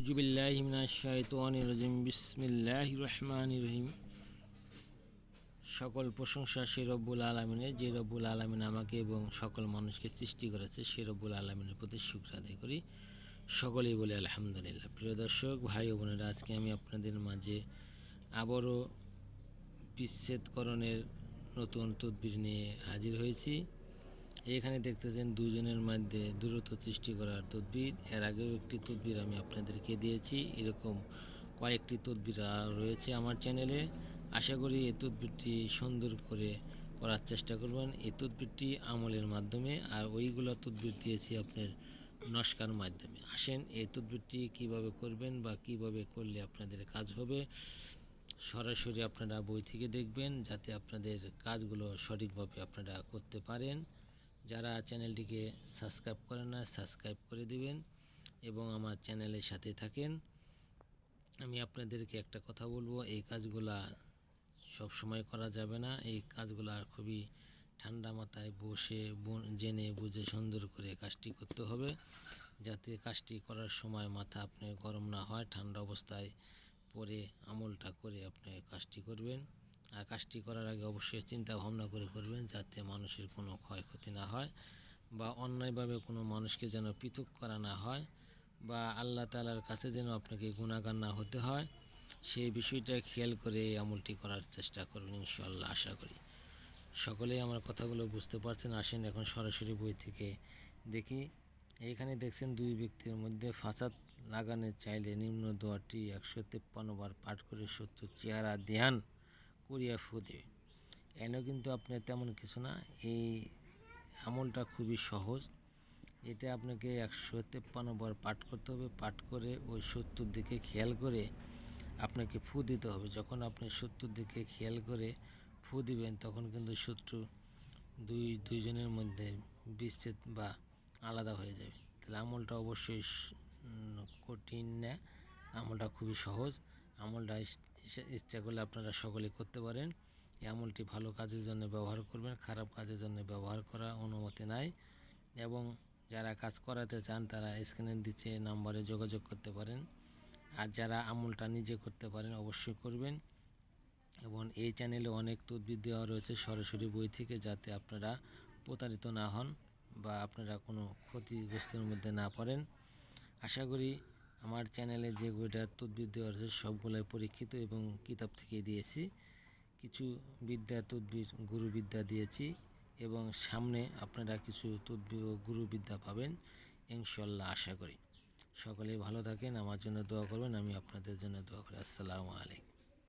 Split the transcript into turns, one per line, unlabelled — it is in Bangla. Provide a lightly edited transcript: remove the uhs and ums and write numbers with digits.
আউযুবিল্লাহি মিনাশ শাইতানির রাজিম বিসমিল্লাহির রহমানির রহিম। সকল প্রশংসা সে রব্বুল আলামিনের, যে রব্বুল আলামিন আমাকে এবং সকল মানুষকে সৃষ্টি করেছে। সে রব্বুল আলামিনের প্রতি শুকর আদায় করি। সকলেই বলে আলহামদুলিল্লাহ। প্রিয় দর্শক, ভাই ও বোনেরা, আজকে আমি আপনাদের মাঝে আবারও বিচ্ছেদকরণের নতুন তদবির নিয়ে হাজির হয়েছি। এখানে দেখতেছেন দুজনের মধ্যে দূরত্ব সৃষ্টি করার তদবির। এর আগেও একটি তদবির আমি আপনাদেরকে দিয়েছি। এরকম কয়েকটি তদবির রয়েছে আমার চ্যানেলে। আশা করি এই তদবিরটি সুন্দর করে করার চেষ্টা করবেন। এই তদবিরটি আমলের মাধ্যমে, আর ওইগুলো তদবির দিয়েছি আপনার নস্কার মাধ্যমে। আসেন এই তদবিরটি কীভাবে করবেন বা কিভাবে করলে আপনাদের কাজ হবে, সরাসরি আপনারা বই থেকে দেখবেন, যাতে আপনাদের কাজগুলো সঠিকভাবে আপনারা করতে পারেন। যারা চ্যানেলটিকে সাবস্ক্রাইব করেন না, সাবস্ক্রাইব করে দিবেন এবং আমার চ্যানেলের সাথে থাকেন। আমি আপনাদেরকে একটা কথা বলবো, এই কাজগুলা সব সময় করা যাবে না। এই কাজগুলা খুবই ঠান্ডা মাথায় বসে জেনে বুঝে সুন্দর করে কাজটি করতে হবে, যাতে কাজটি করার সময় মাথা আপনার গরম না হয়। ঠান্ডা অবস্থায় পরে আমলটা করে আপনি কাজটি করবেন। আর কাজটি করার আগে অবশ্যই চিন্তা ভাবনা করে করবেন, যাতে মানুষের কোনো ক্ষয়ক্ষতি না হয় বা অন্যায়ভাবে কোনো মানুষকে যেন পৃথক করা না হয়, বা আল্লাহ তাআলার কাছে যেন আপনাকে গুনাহগার না হতে হয়। সেই বিষয়টা খেয়াল করে এই আমলটি করার চেষ্টা করবেন ইনশাআল্লাহ। আশা করি সকলেই আমার কথাগুলো বুঝতে পারছেন। আসেন এখন সরাসরি বই থেকে দেখি। এইখানে দেখছেন দুই ব্যক্তির মধ্যে ফাসাদ লাগানো চাইলে নিম্ন দোয়াটি 153 বার পাঠ করে 70 চেহারা ধ্যান করিয়া ফু দেবে। এনেও কিন্তু আপনার তেমন কিছু না। এই আমলটা খুবই সহজ। এটা আপনাকে 153 বার পাঠ করতে হবে। পাঠ করে ওই 70 দিকে খেয়াল করে আপনাকে ফু দিতে হবে। যখন আপনি 70 দিকে খেয়াল করে ফু দিবেন, তখন কিন্তু শত্রু দুইজনের মধ্যে বিচ্ছেদ বা আলাদা হয়ে যাবে। তাহলে আমলটা অবশ্যই কঠিন না, আমলটা খুবই সহজ। আমলটা ইচ্ছা করলে আপনারা সকলে করতে পারেন। এই আমলটি ভালো কাজের জন্য ব্যবহার করবেন, খারাপ কাজের জন্য ব্যবহার করার অনুমতি নাই। এবং যারা কাজ করাতে চান তারা স্ক্রিনের নিচে নাম্বারে যোগাযোগ করতে পারেন। আর যারা আমলটা নিজে করতে পারেন অবশ্যই করবেন। এবং এই চ্যানেলে অনেক তদবির দেওয়া রয়েছে সরাসরি বই থেকে, যাতে আপনারা প্রতারিত না হন বা আপনারা কোনো ক্ষতিগ্রস্তের মধ্যে না পড়েন। আশা করি আমার চ্যানেলে যে বইটা তদবির দেওয়া রয়েছে সবগুলোই পরীক্ষিত এবং কিতাব থেকে দিয়েছি। কিছু বিদ্যা তদবির গুরুবিদ্যা দিয়েছি এবং সামনে আপনারা কিছু তদবির ও গুরুবিদ্যা পাবেন ইনশাআল্লাহ। আশা করি সকলেই ভালো থাকেন, আমার জন্য দোয়া করবেন, আমি আপনাদের জন্য দোয়া করি। আসসালামু আলাইকুম।